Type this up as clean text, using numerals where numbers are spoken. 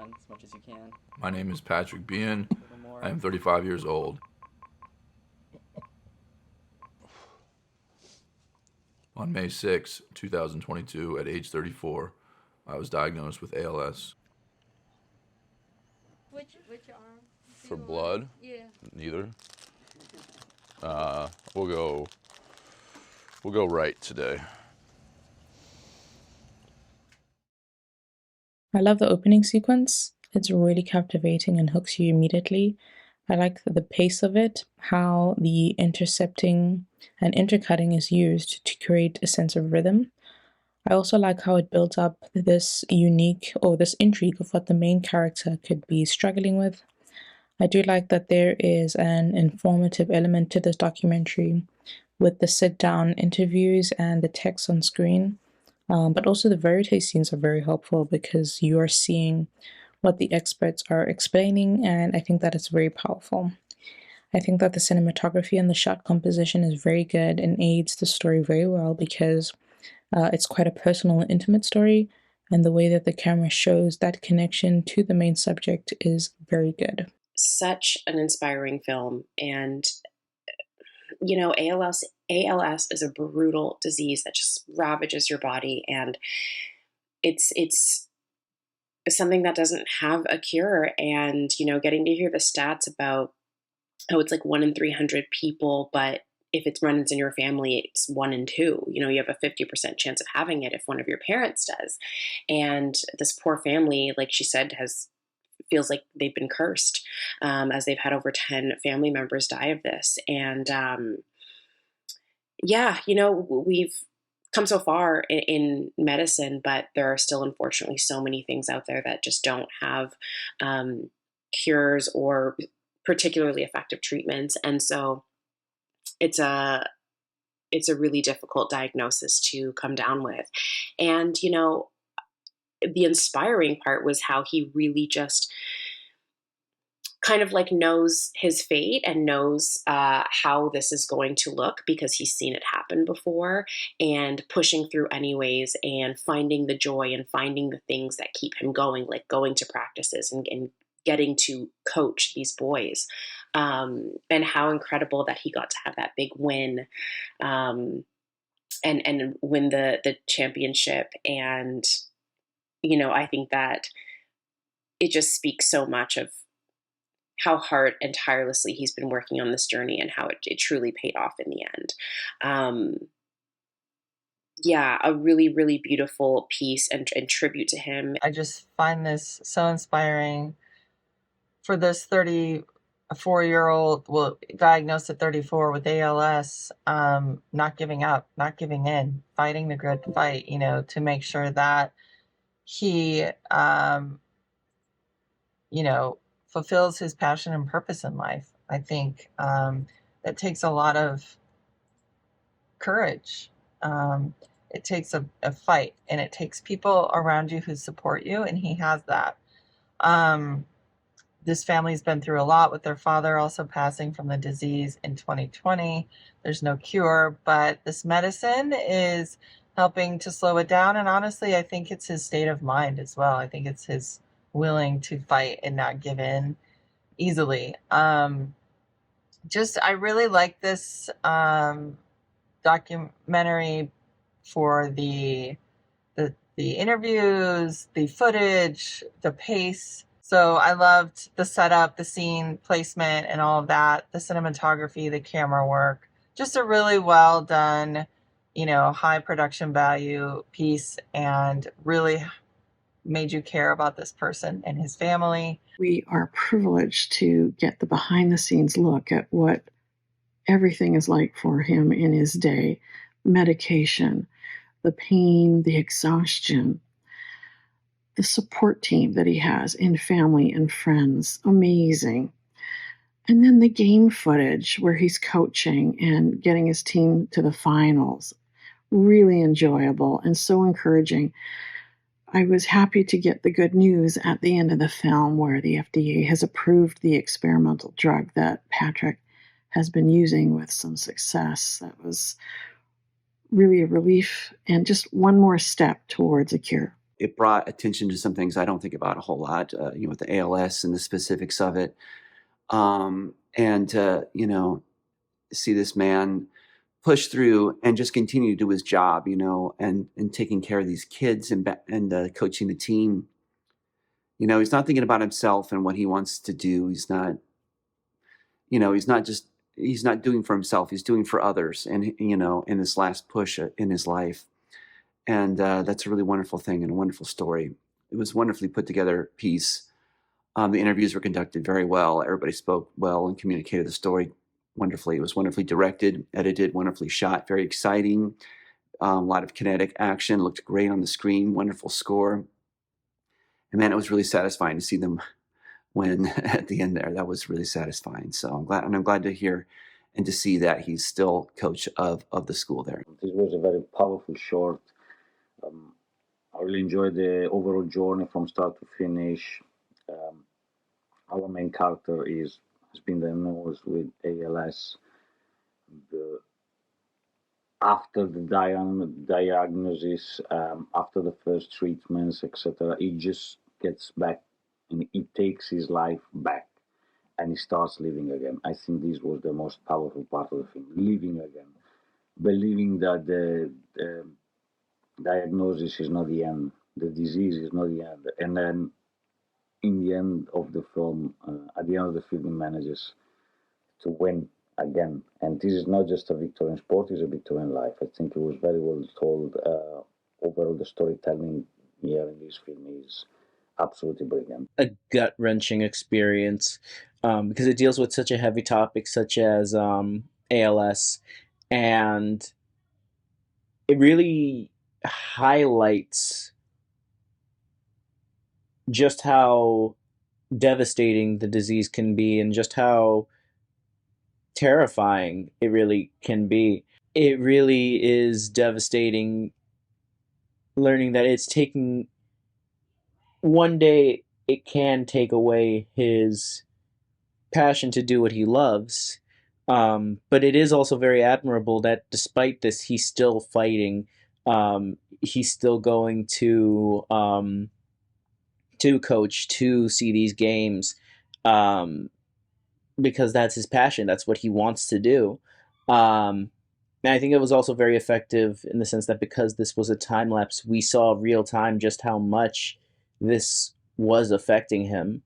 can, as much as you can. My name is Patrick Bean. A little more. I am 35 years old. On May 6, 2022, at age 34, I was diagnosed with ALS. Which arm? For blood? Yeah. Neither. We'll go right today. I love the opening sequence. It's really captivating and hooks you immediately. I like the pace of it, how the intercepting and intercutting is used to create a sense of rhythm. I also like how it builds up this this intrigue of what the main character could be struggling with. I do like that there is an informative element to this documentary with the sit-down interviews and the text on screen. But also the verite scenes are very helpful because you are seeing what the experts are explaining, and I think that it's very powerful. I think that the cinematography and the shot composition is very good and aids the story very well because it's quite a personal and intimate story, and the way that the camera shows that connection to the main subject is very good. Such an inspiring film, and you know, ALS is a brutal disease that just ravages your body, and it's something that doesn't have a cure. And you know, getting to hear the stats about how it's like 1 in 300 people, but if it runs in your family, it's 1 in 2. You know, you have a 50% chance of having it if one of your parents does. And this poor family, like she said, feels like they've been cursed, as they've had over 10 family members die of this. And yeah, you know, we've come so far in medicine, but there are still, unfortunately, so many things out there that just don't have cures or particularly effective treatments. And so it's a really difficult diagnosis to come down with. And, you know, the inspiring part was how he really just kind of like knows his fate and knows how this is going to look because he's seen it happen before, and pushing through anyways and finding the joy and finding the things that keep him going, like going to practices and getting to coach these boys, and how incredible that he got to have that big win, and win the championship. And you know, I think that it just speaks so much of how hard and tirelessly he's been working on this journey and how it truly paid off in the end. Yeah, a really, really beautiful piece and tribute to him. I just find this so inspiring for this 34-year-old, well, diagnosed at 34 with ALS, not giving up, not giving in, fighting the good fight, you know, to make sure that he, you know, fulfills his passion and purpose in life. I think that takes a lot of courage. It takes a fight, and it takes people around you who support you, and he has that. This family's been through a lot with their father also passing from the disease in 2020. There's no cure, but this medicine is helping to slow it down. And honestly, I think it's his state of mind as well. I think it's his willing to fight and not give in easily. I really like this documentary for the interviews, the footage, the pace. So I loved the setup, the scene placement, and all of that, the cinematography, the camera work. Just a really well done, you know, high production value piece, and really made you care about this person and his family. We are privileged to get the behind the scenes look at what everything is like for him in his day. Medication, the pain, the exhaustion, the support team that he has in family and friends, amazing. And then the game footage where he's coaching and getting his team to the finals, really enjoyable and so encouraging. I was happy to get the good news at the end of the film where the FDA has approved the experimental drug that Patrick has been using with some success. That was really a relief and just one more step towards a cure. it brought attention to some things I don't think about a whole lot, with the ALS and the specifics of it. And see this man push through and just continue to do his job, and taking care of these kids and coaching the team. He's not thinking about himself and what he wants to do. He's not, he's not doing for himself. He's doing for others. And, in this last push in his life. And that's a really wonderful thing and a wonderful story. It was a wonderfully put together piece. The interviews were conducted very well. Everybody spoke well and communicated the story wonderfully. It was wonderfully directed, edited, wonderfully shot, very exciting. A lot of kinetic action, looked great on the screen, wonderful score. And man, it was really satisfying to see them win at the end there. That was really satisfying. So I'm glad to hear and to see that he's still coach of the school there. This was a very powerful short. I really enjoyed the overall journey from start to finish. Our main character has been diagnosed with ALS. After the diagnosis, after the first treatments, etc., he just gets back and he takes his life back and he starts living again. I think this was the most powerful part of the film, living again, believing that the diagnosis is not the end, the disease is not the end. And then in the end of the film, at the end of the film, he manages to win again. And this is not just a victory in sport, it's a victory in life. I think it was very well told. Overall, the storytelling here in this film is absolutely brilliant. A gut-wrenching experience because it deals with such a heavy topic such as ALS, and it really highlights just how devastating the disease can be and just how terrifying it really can be. It really is devastating learning that it's taking one day it can take away his passion to do what he loves. But it is also very admirable that despite this, he's still fighting. He's still going to coach, to see these games, because that's his passion. That's what he wants to do. And I think it was also very effective in the sense that because this was a time lapse, we saw real time just how much this was affecting him.